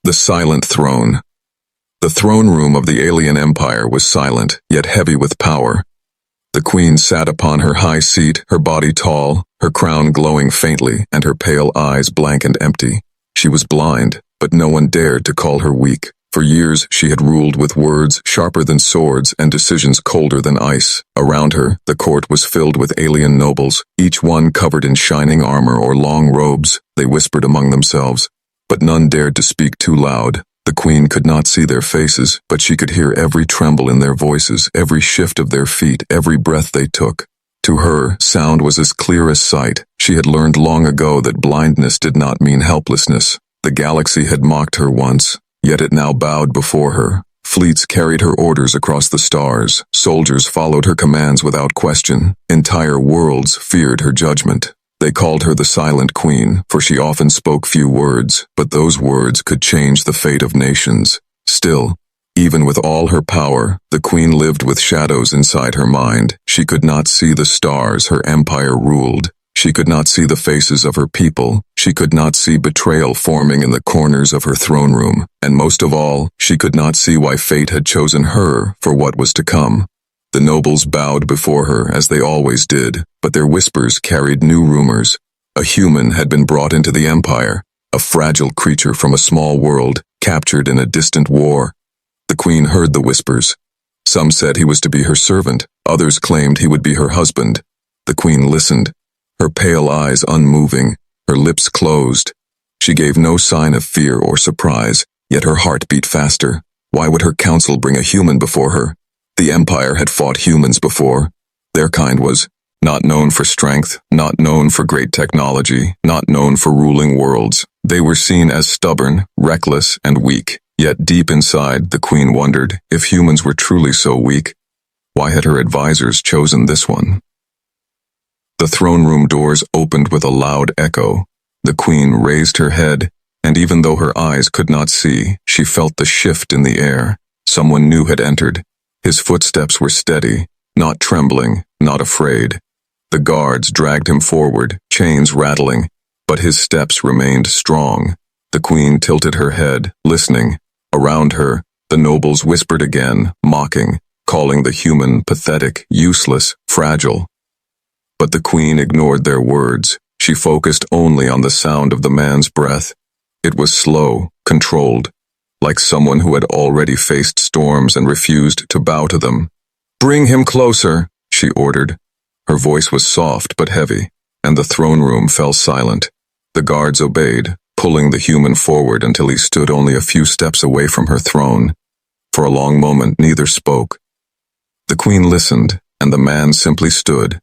The Silent Throne. The throne room of the alien empire was silent, yet heavy with power. The queen sat upon her high seat, her body tall, her crown glowing faintly, and her pale eyes blank and empty. She was blind, but no one dared to call her weak. For years she had ruled with words sharper than swords and decisions colder than ice. Around her, the court was filled with alien nobles, each one covered in shining armor or long robes. They whispered among themselves, but none dared to speak too loud. The queen could not see their faces, but she could hear every tremble in their voices, every shift of their feet, every breath they took. To her, sound was as clear as sight. She had learned long ago that blindness did not mean helplessness. The galaxy had mocked her once, yet it now bowed before her. Fleets carried her orders across the stars. Soldiers followed her commands without question. Entire worlds feared her judgment. They called her the Silent Queen, for she often spoke few words, but those words could change the fate of nations. Still, even with all her power, the queen lived with shadows inside her mind. She could not see the stars her empire ruled. She could not see the faces of her people. She could not see betrayal forming in the corners of her throne room. And most of all, she could not see why fate had chosen her for what was to come. The nobles bowed before her, as they always did, but their whispers carried new rumors. A human had been brought into the empire, a fragile creature from a small world, captured in a distant war. The queen heard the whispers. Some said he was to be her servant, others claimed he would be her husband. The queen listened, her pale eyes unmoving, her lips closed. She gave no sign of fear or surprise, yet her heart beat faster. Why would her council bring a human before her? The empire had fought humans before. Their kind was not known for strength, not known for great technology, not known for ruling worlds. They were seen as stubborn, reckless, and weak. Yet deep inside, the queen wondered, if humans were truly so weak, why had her advisors chosen this one? The throne room doors opened with a loud echo. The queen raised her head, and even though her eyes could not see, she felt the shift in the air. Someone new had entered. His footsteps were steady, not trembling, not afraid. The guards dragged him forward, chains rattling, but his steps remained strong. The queen tilted her head, listening. Around her, the nobles whispered again, mocking, calling the human pathetic, useless, fragile. But the queen ignored their words. She focused only on the sound of the man's breath. It was slow, controlled, like someone who had already faced storms and refused to bow to them. "Bring him closer," she ordered. Her voice was soft but heavy, and the throne room fell silent. The guards obeyed, pulling the human forward until he stood only a few steps away from her throne. For a long moment, neither spoke. The queen listened, and the man simply stood.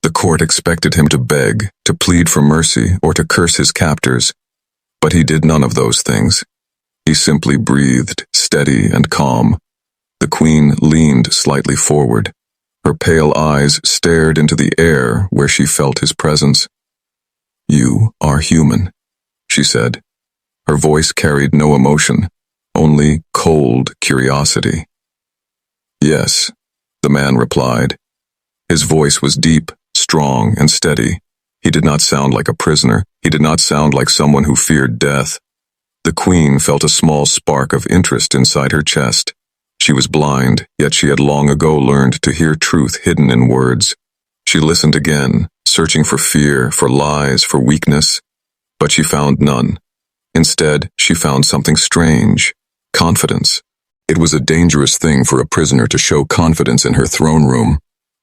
The court expected him to beg, to plead for mercy, or to curse his captors, but he did none of those things. He simply breathed, steady and calm. The queen leaned slightly forward. Her pale eyes stared into the air where she felt his presence. "You are human," she said. Her voice carried no emotion, only cold curiosity. "Yes," the man replied. His voice was deep, strong, and steady. He did not sound like a prisoner. He did not sound like someone who feared death. The queen felt a small spark of interest inside her chest. She was blind, yet she had long ago learned to hear truth hidden in words. She listened again, searching for fear, for lies, for weakness, but she found none. Instead, she found something strange: confidence. It was a dangerous thing for a prisoner to show confidence in her throne room.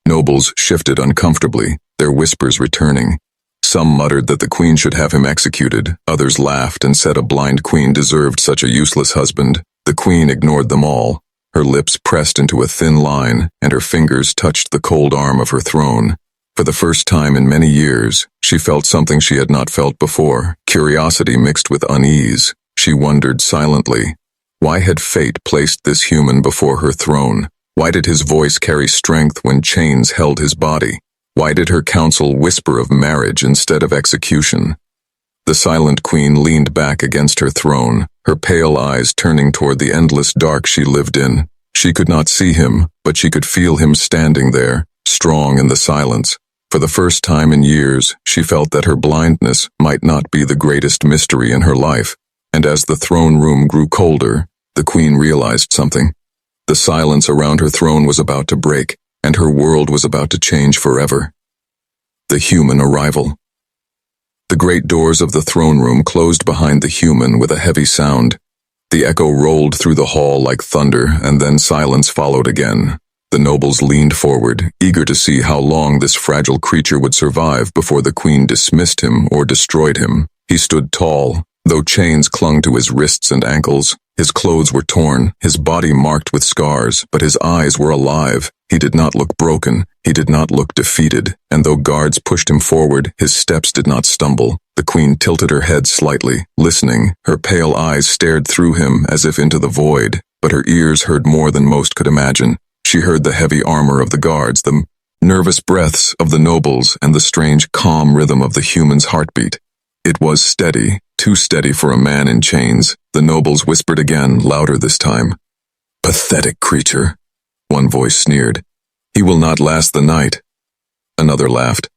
Nobles shifted uncomfortably, their whispers returning. Some muttered that the queen should have him executed. Others laughed and said a blind queen deserved such a useless husband. The queen ignored them all. Her lips pressed into a thin line, and her fingers touched the cold arm of her throne. For the first time in many years, she felt something she had not felt before, curiosity mixed with unease. She wondered silently, why had fate placed this human before her throne? Why did his voice carry strength when chains held his body? Why did her council whisper of marriage instead of execution? The silent queen leaned back against her throne, her pale eyes turning toward the endless dark she lived in. She could not see him, but she could feel him standing there, strong in the silence. For the first time in years, she felt that her blindness might not be the greatest mystery in her life. And as the throne room grew colder, the queen realized something. The silence around her throne was about to break, and her world was about to change forever. The human arrival. The great doors of the throne room closed behind the human with a heavy sound. The echo rolled through the hall like thunder, and then silence followed again. The nobles leaned forward, eager to see how long this fragile creature would survive before the queen dismissed him or destroyed him. He stood tall, though chains clung to his wrists and ankles. His clothes were torn, his body marked with scars, but his eyes were alive. He did not look broken, he did not look defeated, and though guards pushed him forward, his steps did not stumble. The queen tilted her head slightly, listening. Her pale eyes stared through him as if into the void, but her ears heard more than most could imagine. She heard the heavy armor of the guards, the nervous breaths of the nobles, and the strange, calm rhythm of the human's heartbeat. It was steady, too steady for a man in chains. The nobles whispered again, louder this time. "Pathetic creature," one voice sneered. "He will not last the night." Another laughed.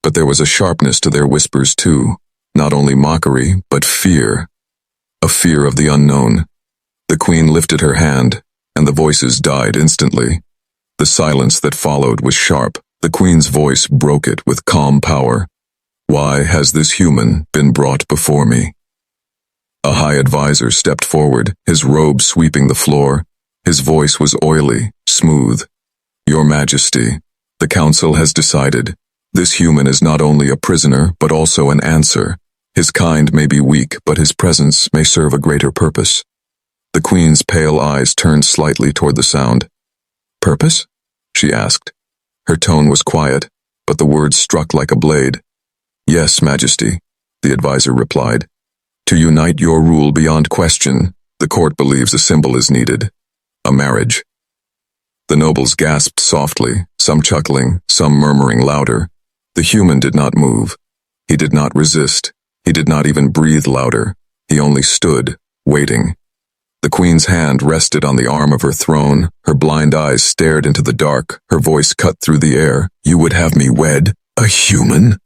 But there was a sharpness to their whispers too, not only mockery, but fear. A fear of the unknown. The queen lifted her hand, and the voices died instantly. The silence that followed was sharp. The queen's voice broke it with calm power. "Why has this human been brought before me?" A high advisor stepped forward, his robe sweeping the floor. His voice was oily, smooth. "Your Majesty, the council has decided. This human is not only a prisoner, but also an answer. His kind may be weak, but his presence may serve a greater purpose." The queen's pale eyes turned slightly toward the sound. "Purpose?" she asked. Her tone was quiet, but the words struck like a blade. "Yes, Majesty," the advisor replied. "To unite your rule beyond question, the court believes a symbol is needed. A marriage." The nobles gasped softly, some chuckling, some murmuring louder. The human did not move. He did not resist. He did not even breathe louder. He only stood, waiting. The queen's hand rested on the arm of her throne. Her blind eyes stared into the dark. Her voice cut through the air. "You would have me wed a human?"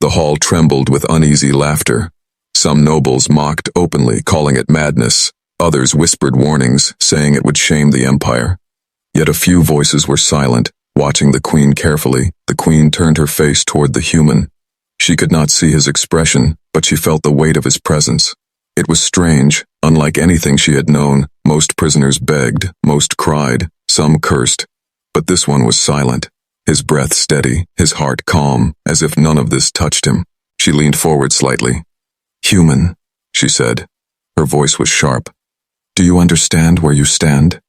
The hall trembled with uneasy laughter. Some nobles mocked openly, calling it madness. Others whispered warnings, saying it would shame the empire. Yet a few voices were silent, watching the queen carefully. The queen turned her face toward the human. She could not see his expression, but she felt the weight of his presence. It was strange, unlike anything she had known. Most prisoners begged, most cried, some cursed. But this one was silent, his breath steady, his heart calm, as if none of this touched him. She leaned forward slightly. "Human," she said. Her voice was sharp. "Do you understand where you stand?"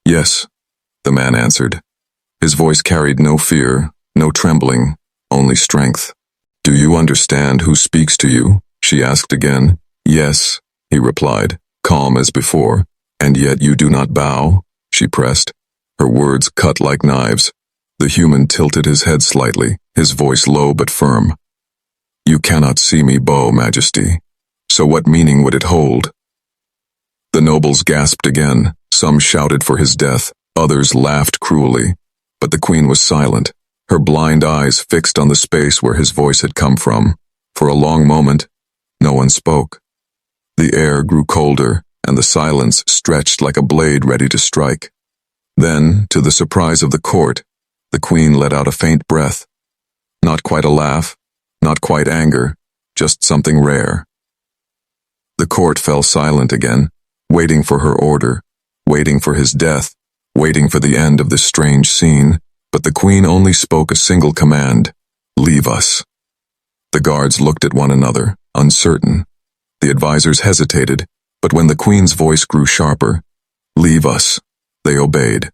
"Yes," the man answered. His voice carried no fear, no trembling, only strength. "Do you understand who speaks to you?" she asked again. "Yes," he replied, calm as before. "And yet you do not bow?" she pressed. Her words cut like knives. The human tilted his head slightly, his voice low but firm. "You cannot see me bow, Majesty. So what meaning would it hold?" The nobles gasped again. Some shouted for his death, others laughed cruelly. But the queen was silent, her blind eyes fixed on the space where his voice had come from. For a long moment, no one spoke. The air grew colder, and the silence stretched like a blade ready to strike. Then, to the surprise of the court, the queen let out a faint breath. Not quite a laugh, not quite anger, just something rare. The court fell silent again, waiting for her order, waiting for his death, waiting for the end of this strange scene. But the queen only spoke a single command: "Leave us." The guards looked at one another, uncertain. The advisors hesitated, but when the queen's voice grew sharper, "Leave us," they obeyed.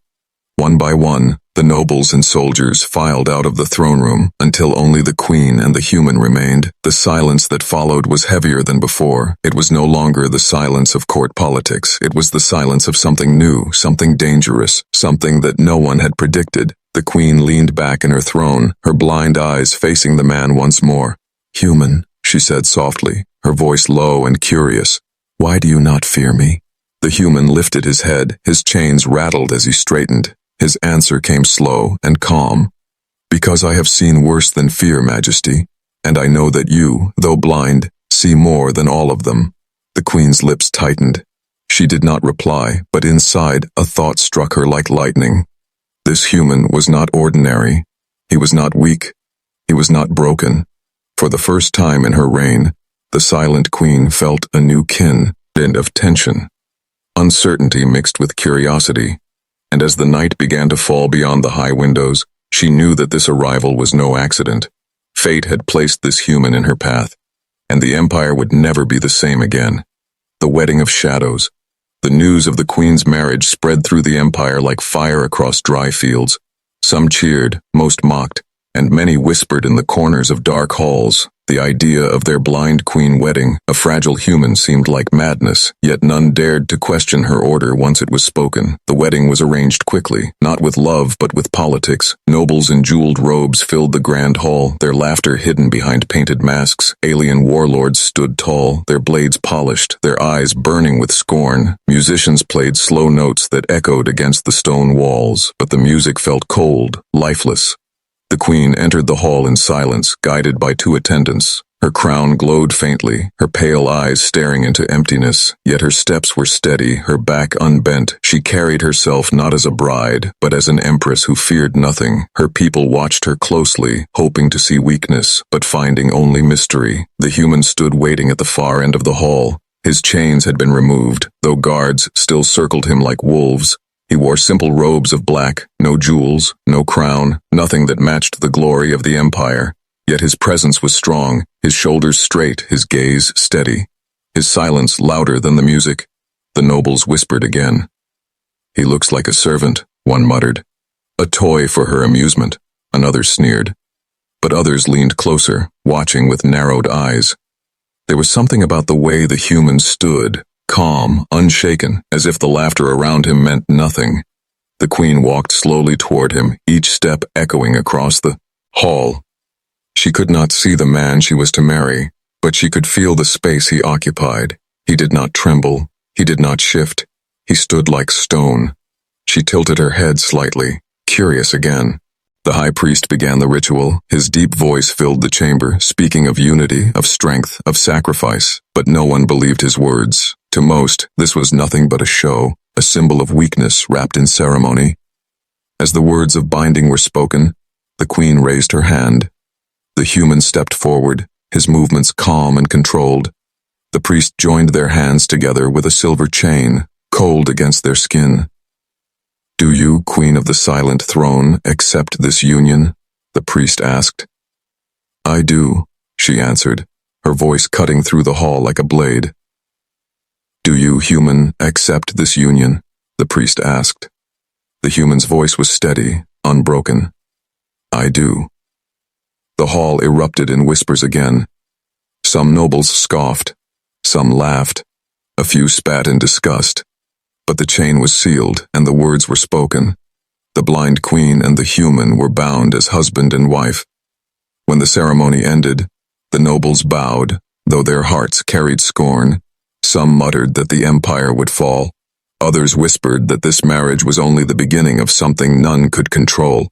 One by one, the nobles and soldiers filed out of the throne room until only the queen and the human remained. The silence that followed was heavier than before. It was no longer the silence of court politics. It was the silence of something new, something dangerous, something that no one had predicted. The queen leaned back in her throne, her blind eyes facing the man once more. "Human," she said softly, her voice low and curious. "Why do you not fear me?" The human lifted his head, his chains rattled as he straightened. His answer came slow and calm. "Because I have seen worse than fear, Majesty, and I know that you, though blind, see more than all of them." The queen's lips tightened. She did not reply, but inside, a thought struck her like lightning. This human was not ordinary. He was not weak. He was not broken. For the first time in her reign, the silent queen felt a new kind of tension. Uncertainty mixed with curiosity, and as the night began to fall beyond the high windows, she knew that this arrival was no accident. Fate had placed this human in her path, and the empire would never be the same again. The wedding of shadows. The news of the queen's marriage spread through the empire like fire across dry fields. Some cheered, most mocked, and many whispered in the corners of dark halls. The idea of their blind queen wedding a fragile human seemed like madness, yet none dared to question her order once it was spoken. The wedding was arranged quickly, not with love but with politics. Nobles in jeweled robes filled the grand hall, their laughter hidden behind painted masks. Alien warlords stood tall, their blades polished, their eyes burning with scorn. Musicians played slow notes that echoed against the stone walls, but the music felt cold, lifeless. The queen entered the hall in silence, guided by two attendants. Her crown glowed faintly, her pale eyes staring into emptiness, yet her steps were steady, her back unbent. She carried herself not as a bride, but as an empress who feared nothing. Her people watched her closely, hoping to see weakness, but finding only mystery. The human stood waiting at the far end of the hall. His chains had been removed, though guards still circled him like wolves. He wore simple robes of black, no jewels, no crown, nothing that matched the glory of the empire. Yet his presence was strong, his shoulders straight, his gaze steady, his silence louder than the music. The nobles whispered again. "He looks like a servant," one muttered. "A toy for her amusement," another sneered. But others leaned closer, watching with narrowed eyes. There was something about the way the human stood, calm, unshaken, as if the laughter around him meant nothing. The queen walked slowly toward him, each step echoing across the hall. She could not see the man she was to marry, but she could feel the space he occupied. He did not tremble, he did not shift, he stood like stone. She tilted her head slightly, curious again. The high priest began the ritual. His deep voice filled the chamber, speaking of unity, of strength, of sacrifice, but no one believed his words. To most, this was nothing but a show, a symbol of weakness wrapped in ceremony. As the words of binding were spoken, the queen raised her hand. The human stepped forward, his movements calm and controlled. The priest joined their hands together with a silver chain, cold against their skin. "Do you, Queen of the Silent Throne, accept this union?" the priest asked. "I do," she answered, her voice cutting through the hall like a blade. "Do you, human, accept this union?" the priest asked. The human's voice was steady, unbroken. "I do." The hall erupted in whispers again. Some nobles scoffed, some laughed, a few spat in disgust. But the chain was sealed, and the words were spoken. The blind queen and the human were bound as husband and wife. When the ceremony ended, the nobles bowed, though their hearts carried scorn. Some muttered that the empire would fall. Others whispered that this marriage was only the beginning of something none could control.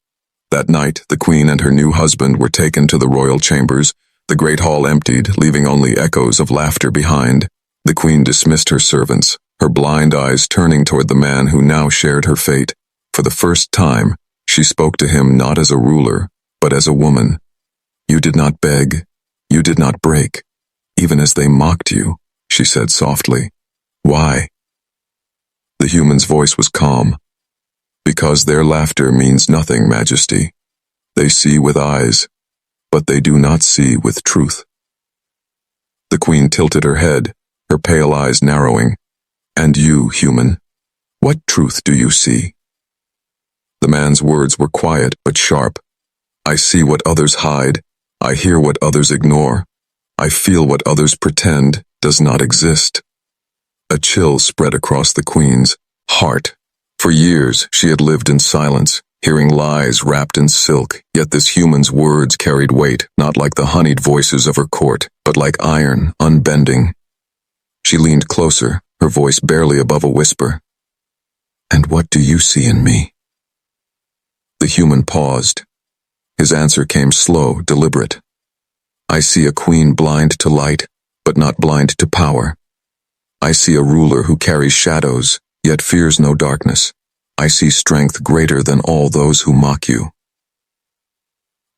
That night, the queen and her new husband were taken to the royal chambers. The great hall emptied, leaving only echoes of laughter behind. The queen dismissed her servants, her blind eyes turning toward the man who now shared her fate. For the first time, she spoke to him not as a ruler, but as a woman. "You did not beg, you did not break, even as they mocked you," she said softly. "Why?" The human's voice was calm. "Because their laughter means nothing, Majesty. They see with eyes, but they do not see with truth." The queen tilted her head, her pale eyes narrowing. "And you, human, what truth do you see?" The man's words were quiet but sharp. "I see what others hide. I hear what others ignore. I feel what others pretend does not exist." A chill spread across the queen's heart. For years, she had lived in silence, hearing lies wrapped in silk, yet this human's words carried weight, not like the honeyed voices of her court, but like iron, unbending. She leaned closer, her voice barely above a whisper. "And what do you see in me?" The human paused. His answer came slow, deliberate. "I see a queen blind to light, but not blind to power. I see a ruler who carries shadows, yet fears no darkness. I see strength greater than all those who mock you."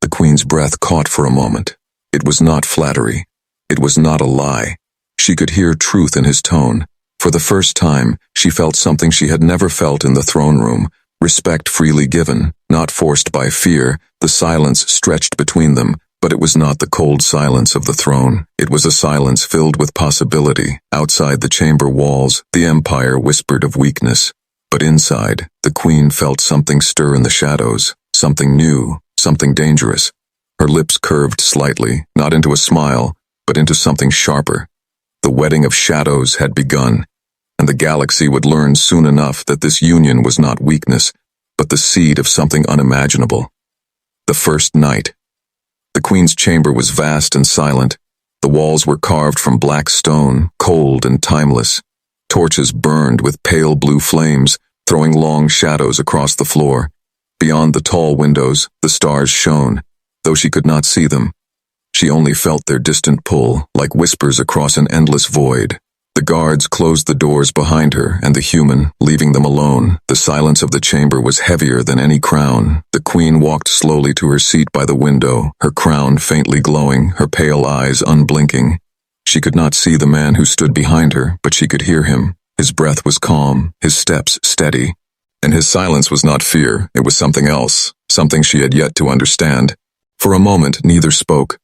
The queen's breath caught for a moment. It was not flattery. It was not a lie. She could hear truth in his tone. For the first time, she felt something she had never felt in the throne room, respect freely given, not forced by fear. The silence stretched between them, but it was not the cold silence of the throne. It was a silence filled with possibility. Outside the chamber walls, the empire whispered of weakness. But inside, the queen felt something stir in the shadows, something new, something dangerous. Her lips curved slightly, not into a smile, but into something sharper. The wedding of shadows had begun, and the galaxy would learn soon enough that this union was not weakness, but the seed of something unimaginable. The first night. The queen's chamber was vast and silent. The walls were carved from black stone, cold and timeless. Torches burned with pale blue flames, throwing long shadows across the floor. Beyond the tall windows, the stars shone, though she could not see them. She only felt their distant pull, like whispers across an endless void. The guards closed the doors behind her and the human, leaving them alone. The silence of the chamber was heavier than any crown. The queen walked slowly to her seat by the window, her crown faintly glowing, her pale eyes unblinking. She could not see the man who stood behind her, but she could hear him. His breath was calm, his steps steady. And his silence was not fear, it was something else, something she had yet to understand. For a moment, neither spoke.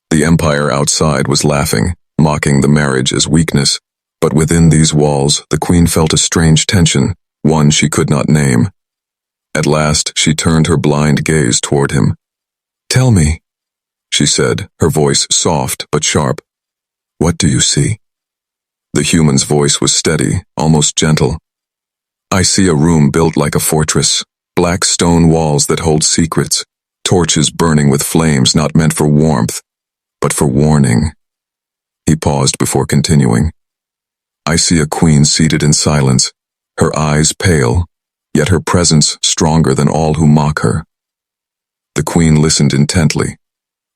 The empire outside was laughing, mocking the marriage as weakness. But within these walls, the queen felt a strange tension, one she could not name. At last, she turned her blind gaze toward him. "Tell me," she said, her voice soft but sharp. "What do you see?" The human's voice was steady, almost gentle. "I see a room built like a fortress, black stone walls that hold secrets, torches burning with flames not meant for warmth, but for warning." He paused before continuing. "I see a queen seated in silence, her eyes pale, yet her presence stronger than all who mock her." The queen listened intently,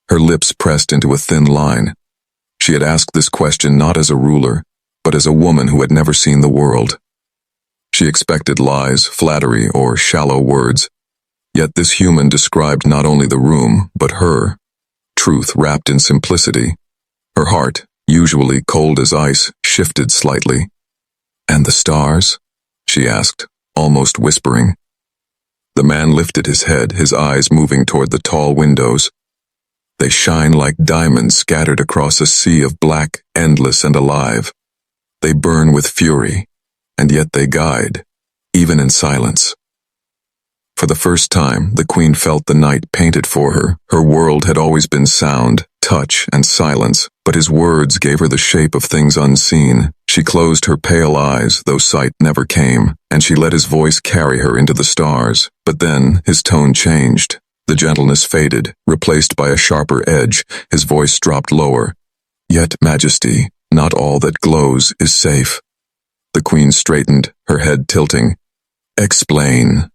her lips pressed into a thin line. She had asked this question not as a ruler, but as a woman who had never seen the world. She expected lies, flattery, or shallow words, yet this human described not only the room, but her. Truth wrapped in simplicity. Her heart, usually cold as ice, shifted slightly. "And the stars?" she asked, almost whispering. The man lifted his head, his eyes moving toward the tall windows. "They shine like diamonds scattered across a sea of black, endless and alive. They burn with fury, and yet they guide, even in silence." For the first time, the queen felt the night painted for her. Her world had always been sound, touch, and silence, but his words gave her the shape of things unseen. She closed her pale eyes, though sight never came, and she let his voice carry her into the stars. But then, his tone changed. The gentleness faded, replaced by a sharper edge. His voice dropped lower. "Yet, Majesty, not all that glows is safe." The queen straightened, her head tilting. "Explain."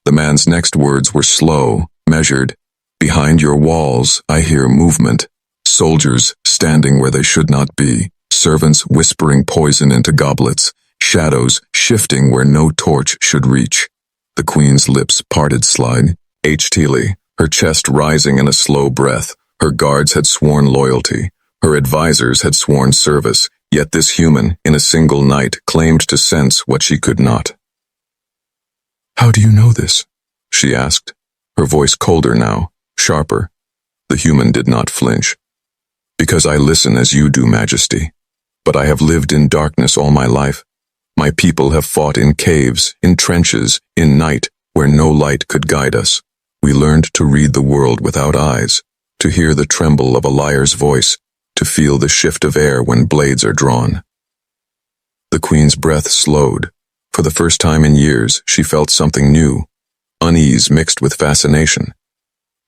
The man's next words were slow, measured. "Behind your walls, I hear movement. Soldiers standing where they should not be. Servants whispering poison into goblets. Shadows shifting where no torch should reach." The queen's lips parted slightly, her chest rising in a slow breath. Her guards had sworn loyalty. Her advisors had sworn service. Yet this human, in a single night, claimed to sense what she could not. "How do you know this?" she asked, her voice colder now, sharper. The human did not flinch. "Because I listen as you do, Majesty. But I have lived in darkness all my life. My people have fought in caves, in trenches, in night, where no light could guide us. We learned to read the world without eyes, to hear the tremble of a liar's voice, to feel the shift of air when blades are drawn." The queen's breath slowed. For the first time in years, she felt something new, unease mixed with fascination.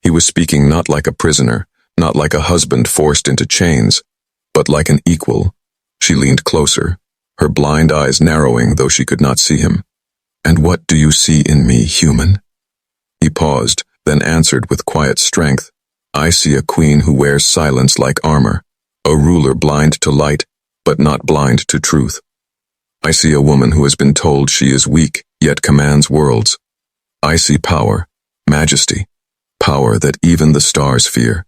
He was speaking not like a prisoner, not like a husband forced into chains, but like an equal. She leaned closer, her blind eyes narrowing though she could not see him. "And what do you see in me, human?" He paused, then answered with quiet strength. "I see a queen who wears silence like armor, a ruler blind to light, but not blind to truth. I see a woman who has been told she is weak, yet commands worlds. I see power, majesty, power that even the stars fear.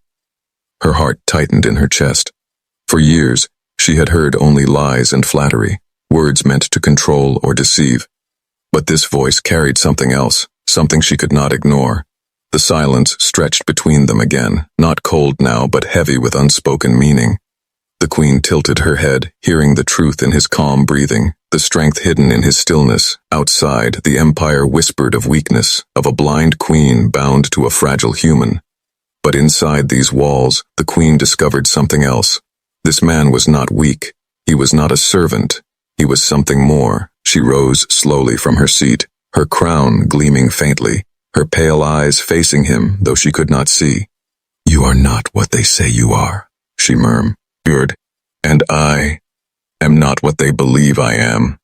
Her heart tightened in her chest. For years, she had heard only lies and flattery, words meant to control or deceive. But this voice carried something else, something she could not ignore. The silence stretched between them again, not cold now, but heavy with unspoken meaning. The queen tilted her head, hearing the truth in his calm breathing, the strength hidden in his stillness. Outside, the empire whispered of weakness, of a blind queen bound to a fragile human. But inside these walls, the queen discovered something else. This man was not weak. He was not a servant. He was something more. She rose slowly from her seat, her crown gleaming faintly, her pale eyes facing him, though she could not see. "You are not what they say you are," she murmured. "And I am not what they believe I am."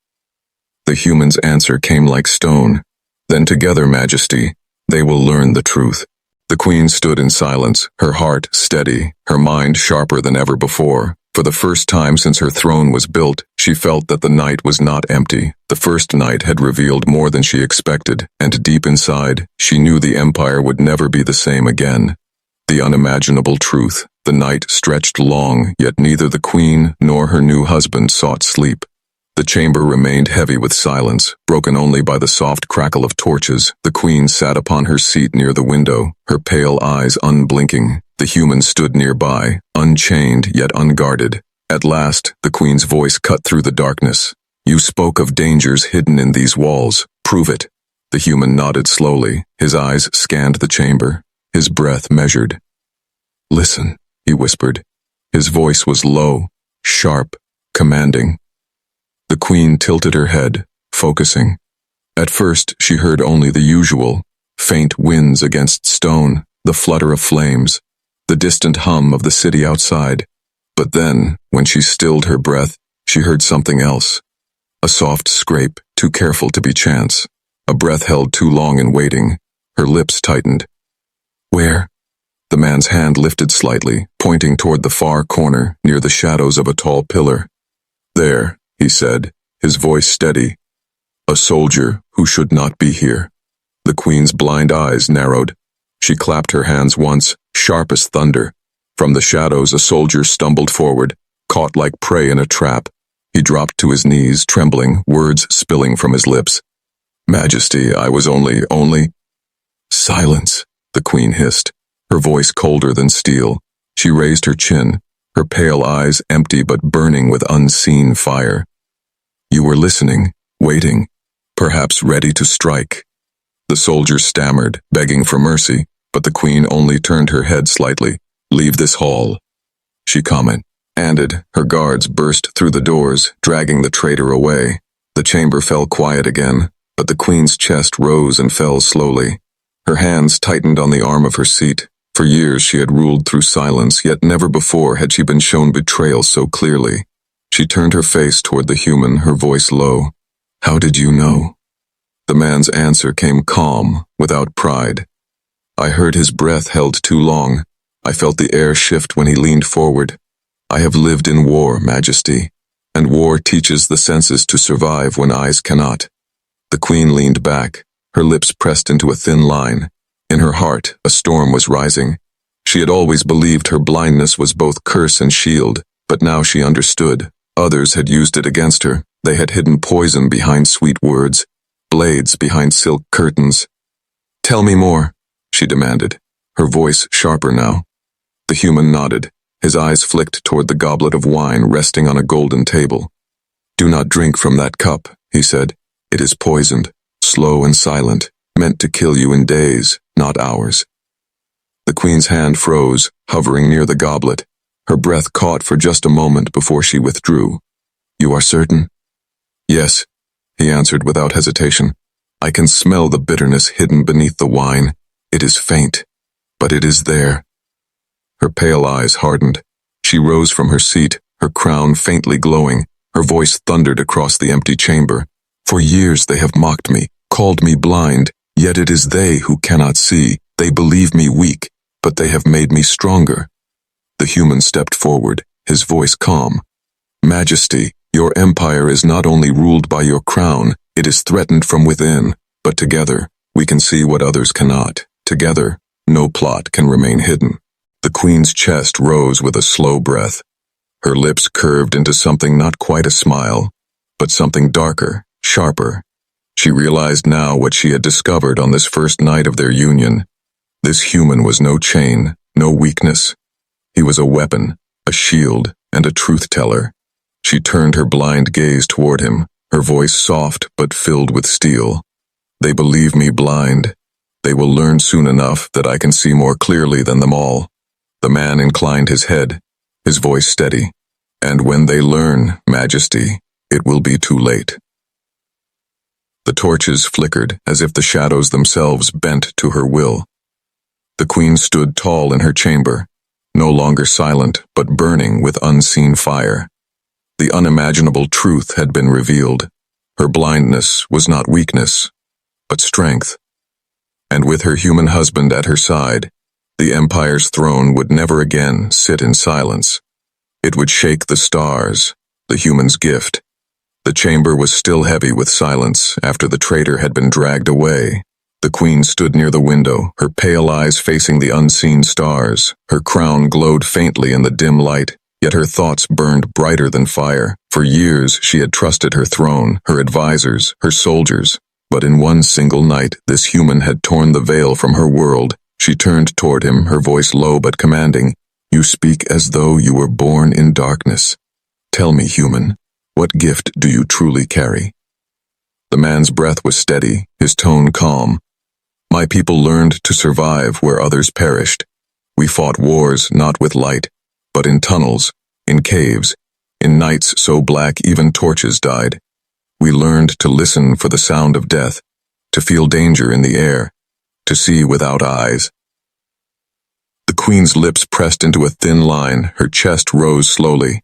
The human's answer came like stone. "Then together, Majesty, they will learn the truth." The queen stood in silence, her heart steady, her mind sharper than ever before. For the first time since her throne was built, she felt that the night was not empty. The first night had revealed more than she expected, and deep inside, she knew the empire would never be the same again. The unimaginable truth. The night stretched long, yet neither the queen nor her new husband sought sleep. The chamber remained heavy with silence, broken only by the soft crackle of torches. The queen sat upon her seat near the window, her pale eyes unblinking. The human stood nearby, unchained yet unguarded. At last, the queen's voice cut through the darkness. "You spoke of dangers hidden in these walls. Prove it." The human nodded slowly. His eyes scanned the chamber, his breath measured. "Listen," he whispered. His voice was low, sharp, commanding. The queen tilted her head, focusing. At first, she heard only the usual, faint winds against stone, the flutter of flames, the distant hum of the city outside. But then, when she stilled her breath, she heard something else. A soft scrape, too careful to be chance. A breath held too long in waiting. Her lips tightened. "Where?" The man's hand lifted slightly, pointing toward the far corner, near the shadows of a tall pillar. "There," he said, his voice steady. "A soldier who should not be here." The queen's blind eyes narrowed. She clapped her hands once, sharp as thunder. From the shadows a soldier stumbled forward, caught like prey in a trap. He dropped to his knees, trembling, words spilling from his lips. "Majesty, I was only... "Silence," the queen hissed, her voice colder than steel. She raised her chin, her pale eyes empty but burning with unseen fire. "You were listening, waiting, perhaps ready to strike." The soldier stammered, begging for mercy, but the queen only turned her head slightly. "Leave this hall," she commanded. Her guards burst through the doors, dragging the traitor away. The chamber fell quiet again, but the queen's chest rose and fell slowly. Her hands tightened on the arm of her seat. For years she had ruled through silence, yet never before had she been shown betrayal so clearly. She turned her face toward the human, her voice low. "How did you know?" The man's answer came calm, without pride. "I heard his breath held too long. I felt the air shift when he leaned forward. I have lived in war, Majesty, and war teaches the senses to survive when eyes cannot." The queen leaned back, her lips pressed into a thin line. In her heart, a storm was rising. She had always believed her blindness was both curse and shield, but now she understood. Others had used it against her. They had hidden poison behind sweet words, blades behind silk curtains. "Tell me more," she demanded, her voice sharper now. The human nodded. His eyes flicked toward the goblet of wine resting on a golden table. "Do not drink from that cup," he said. "It is poisoned, slow and silent, meant to kill you in days, not hours." The queen's hand froze, hovering near the goblet. Her breath caught for just a moment before she withdrew. "You are certain?" "Yes," he answered without hesitation. "I can smell the bitterness hidden beneath the wine. It is faint, but it is there." Her pale eyes hardened. She rose from her seat, her crown faintly glowing. Her voice thundered across the empty chamber. "For years they have mocked me, called me blind, yet it is they who cannot see. They believe me weak, but they have made me stronger." The human stepped forward, his voice calm. Majesty, your empire is not only ruled by your crown, it is threatened from within, but together, we can see what others cannot. Together, no plot can remain hidden. The queen's chest rose with a slow breath. Her lips curved into something not quite a smile, but something darker, sharper. She realized now what she had discovered on this first night of their union. This human was no chain, no weakness. He was a weapon, a shield, and a truth-teller. She turned her blind gaze toward him, her voice soft but filled with steel. They believe me blind. They will learn soon enough that I can see more clearly than them all. The man inclined his head, his voice steady. And when they learn, Majesty, it will be too late. The torches flickered as if the shadows themselves bent to her will. The queen stood tall in her chamber, no longer silent but burning with unseen fire. The unimaginable truth had been revealed. Her blindness was not weakness, but strength. And with her human husband at her side, the empire's throne would never again sit in silence. It would shake the stars, the human's gift. The chamber was still heavy with silence after the traitor had been dragged away. The queen stood near the window, her pale eyes facing the unseen stars. Her crown glowed faintly in the dim light, yet her thoughts burned brighter than fire. For years she had trusted her throne, her advisors, her soldiers. But in one single night, this human had torn the veil from her world. She turned toward him, her voice low but commanding. You speak as though you were born in darkness. Tell me, human, what gift do you truly carry? The man's breath was steady, his tone calm. My people learned to survive where others perished. We fought wars not with light, but in tunnels, in caves, in nights so black even torches died. We learned to listen for the sound of death, to feel danger in the air, to see without eyes. The queen's lips pressed into a thin line, her chest rose slowly.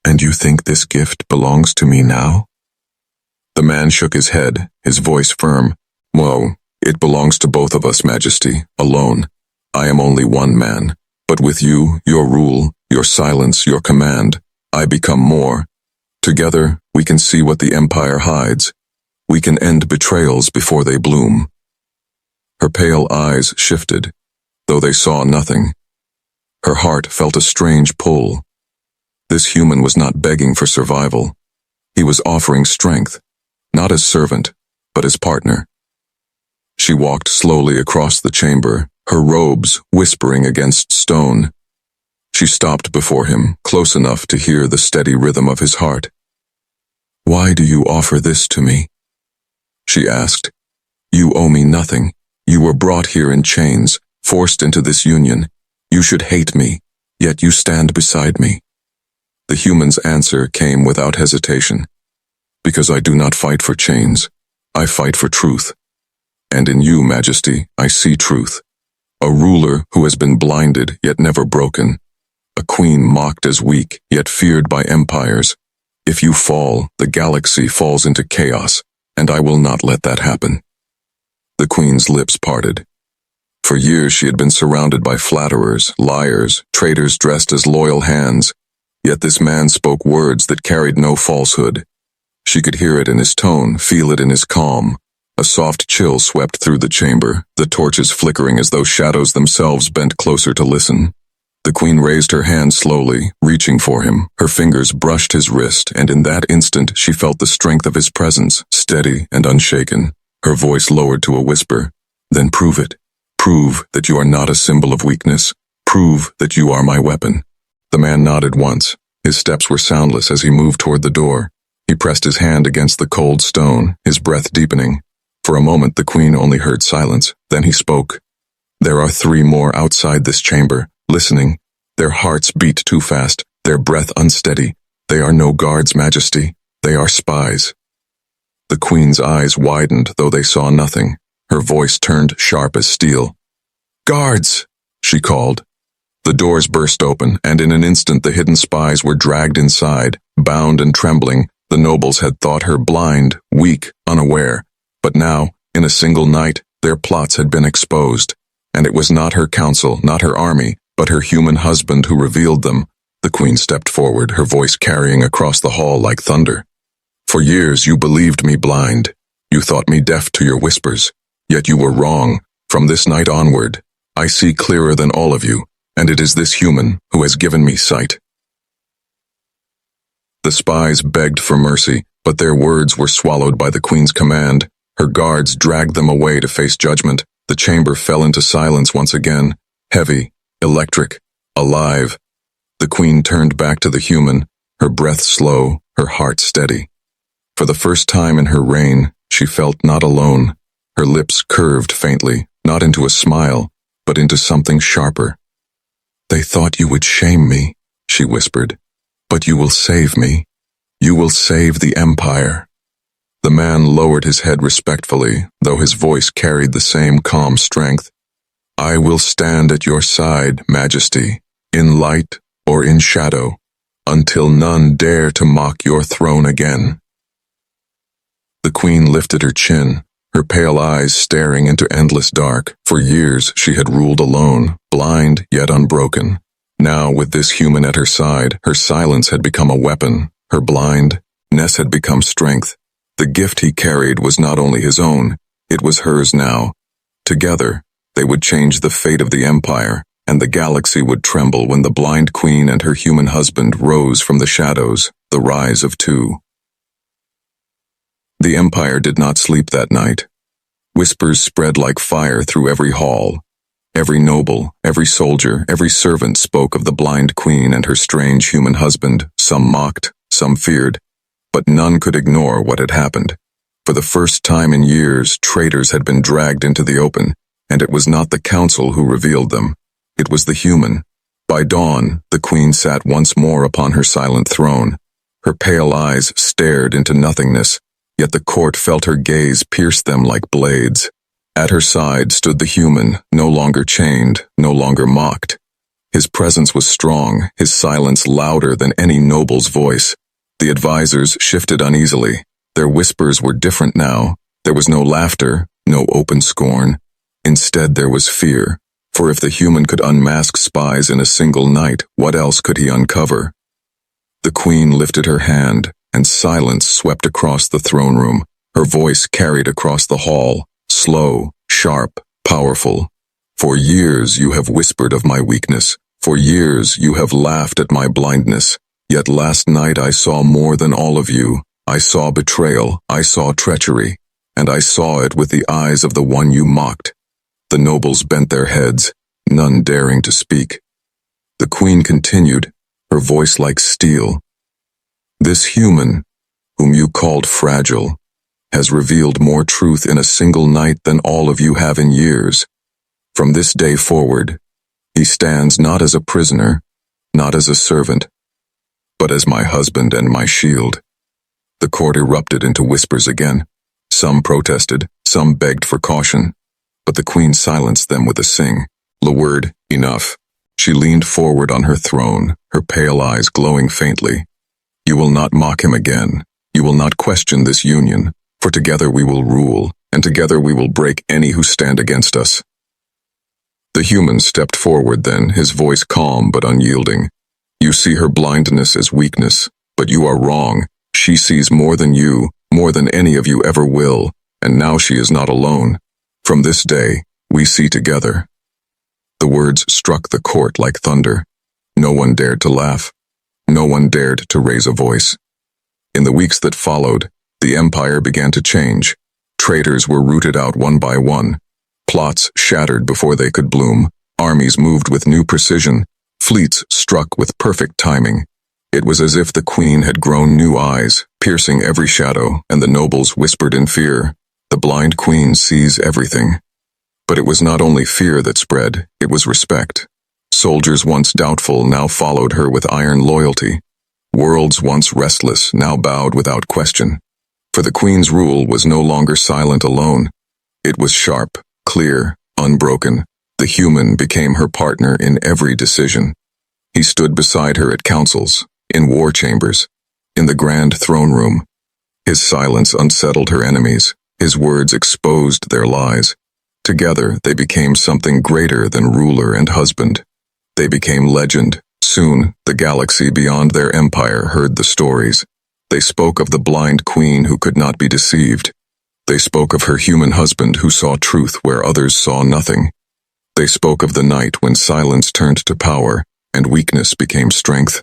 And you think this gift belongs to me now? The man shook his head, his voice firm. Whoa, it belongs to both of us, Majesty, alone. I am only one man, but with you, your rule, your silence, your command, I become more. Together, we can see what the empire hides. We can end betrayals before they bloom. Her pale eyes shifted, though they saw nothing. Her heart felt a strange pull. This human was not begging for survival. He was offering strength, not as servant, but as partner. She walked slowly across the chamber, her robes whispering against stone. She stopped before him, close enough to hear the steady rhythm of his heart. Why do you offer this to me? She asked. You owe me nothing. You were brought here in chains, forced into this union. You should hate me, yet you stand beside me. The human's answer came without hesitation. Because I do not fight for chains. I fight for truth. And in you, Majesty, I see truth. A ruler who has been blinded yet never broken. A queen mocked as weak yet feared by empires. If you fall, the galaxy falls into chaos, and I will not let that happen. The queen's lips parted. For years she had been surrounded by flatterers, liars, traitors dressed as loyal hands. Yet this man spoke words that carried no falsehood. She could hear it in his tone, feel it in his calm. A soft chill swept through the chamber, the torches flickering as though shadows themselves bent closer to listen. The queen raised her hand slowly, reaching for him. Her fingers brushed his wrist, and in that instant she felt the strength of his presence, steady and unshaken. Her voice lowered to a whisper. Then prove it. Prove that you are not a symbol of weakness. Prove that you are my weapon. The man nodded once. His steps were soundless as he moved toward the door. He pressed his hand against the cold stone, his breath deepening. For a moment the queen only heard silence. Then he spoke. There are 3 more outside this chamber, listening. Their hearts beat too fast, their breath unsteady. They are no guards, Majesty. They are spies. The queen's eyes widened, though they saw nothing. Her voice turned sharp as steel. Guards! She called. The doors burst open, and in an instant the hidden spies were dragged inside. Bound and trembling, the nobles had thought her blind, weak, unaware. But now, in a single night, their plots had been exposed. And it was not her council, not her army, but her human husband who revealed them. The queen stepped forward, her voice carrying across the hall like thunder. For years you believed me blind. You thought me deaf to your whispers. Yet you were wrong. From this night onward, I see clearer than all of you, and it is this human who has given me sight. The spies begged for mercy, but their words were swallowed by the queen's command. Her guards dragged them away to face judgment. The chamber fell into silence once again, heavy, electric, alive. The queen turned back to the human, her breath slow, her heart steady. For the first time in her reign, she felt not alone. Her lips curved faintly, not into a smile, but into something sharper. They thought you would shame me, she whispered, but you will save me. You will save the empire. The man lowered his head respectfully, though his voice carried the same calm strength. I will stand at your side, Majesty, in light or in shadow, until none dare to mock your throne again. The queen lifted her chin, her pale eyes staring into endless dark. For years she had ruled alone, blind yet unbroken. Now, with this human at her side, her silence had become a weapon. Her blindness had become strength. The gift he carried was not only his own, it was hers now. Together, they would change the fate of the empire, and the galaxy would tremble when the blind queen and her human husband rose from the shadows, the rise of two. The empire did not sleep that night. Whispers spread like fire through every hall. Every noble, every soldier, every servant spoke of the blind queen and her strange human husband. Some mocked, some feared, but none could ignore what had happened. For the first time in years, traitors had been dragged into the open, and it was not the council who revealed them. It was the human. By dawn, the queen sat once more upon her silent throne. Her pale eyes stared into nothingness, yet the court felt her gaze pierce them like blades. At her side stood the human, no longer chained, no longer mocked. His presence was strong, his silence louder than any noble's voice. The advisors shifted uneasily. Their whispers were different now. There was no laughter, no open scorn. Instead, there was fear. For if the human could unmask spies in a single night, what else could he uncover? The queen lifted her hand, and silence swept across the throne room. Her voice carried across the hall, slow, sharp, powerful. For years you have whispered of my weakness. For years you have laughed at my blindness. Yet last night I saw more than all of you. I saw betrayal, I saw treachery, and I saw it with the eyes of the one you mocked. The nobles bent their heads, none daring to speak. The queen continued, her voice like steel. This human, whom you called fragile, has revealed more truth in a single night than all of you have in years. From this day forward, he stands not as a prisoner, not as a servant, but as my husband and my shield. The court erupted into whispers again. Some protested, some begged for caution, but the queen silenced them with a sing. The word, enough. She leaned forward on her throne, her pale eyes glowing faintly. You will not mock him again. You will not question this union, for together we will rule, and together we will break any who stand against us. The human stepped forward then, his voice calm but unyielding. You see her blindness as weakness, but you are wrong. She sees more than you, more than any of you ever will, and now she is not alone. From this day, we see together. The words struck the court like thunder. No one dared to laugh. No one dared to raise a voice. In the weeks that followed, the empire began to change. Traitors were rooted out one by one. Plots shattered before they could bloom. Armies moved with new precision. Fleets struck with perfect timing. It was as if the queen had grown new eyes, piercing every shadow, and the nobles whispered in fear. The blind queen sees everything. But it was not only fear that spread, it was respect. Soldiers once doubtful now followed her with iron loyalty. Worlds once restless now bowed without question. For the queen's rule was no longer silent alone. It was sharp, clear, unbroken. The human became her partner in every decision. He stood beside her at councils, in war chambers, in the grand throne room. His silence unsettled her enemies. His words exposed their lies. Together, they became something greater than ruler and husband. They became legend, Soon, the galaxy beyond their empire heard the stories. They spoke of the blind queen who could not be deceived. They spoke of her human husband who saw truth where others saw nothing. They spoke of the night when silence turned to power and weakness became strength.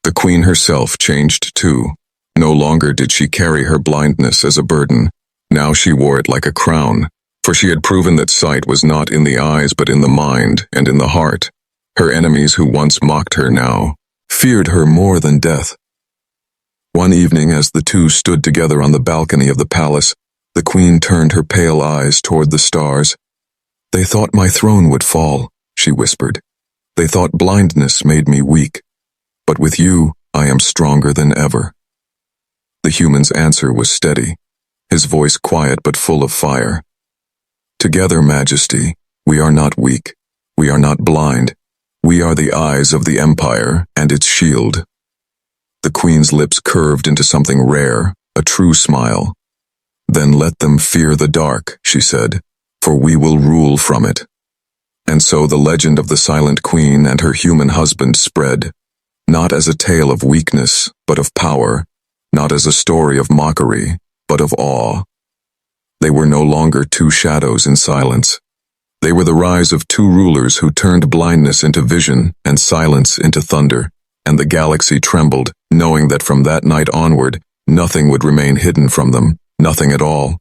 The queen herself changed too. No longer did she carry her blindness as a burden. Now she wore it like a crown, for she had proven that sight was not in the eyes but in the mind and in the heart. Her enemies who once mocked her now feared her more than death. One evening, as the two stood together on the balcony of the palace, the queen turned her pale eyes toward the stars. "They thought my throne would fall," she whispered. "They thought blindness made me weak. But with you, I am stronger than ever." The human's answer was steady, his voice quiet but full of fire. "Together, Majesty, we are not weak. We are not blind. We are the eyes of the Empire and its shield." The queen's lips curved into something rare, a true smile. "Then let them fear the dark," she said, "for we will rule from it." And so the legend of the Silent Queen and her human husband spread, not as a tale of weakness, but of power, not as a story of mockery, but of awe. They were no longer two shadows in silence. They were the rise of two rulers who turned blindness into vision and silence into thunder, and the galaxy trembled, knowing that from that night onward, nothing would remain hidden from them, nothing at all.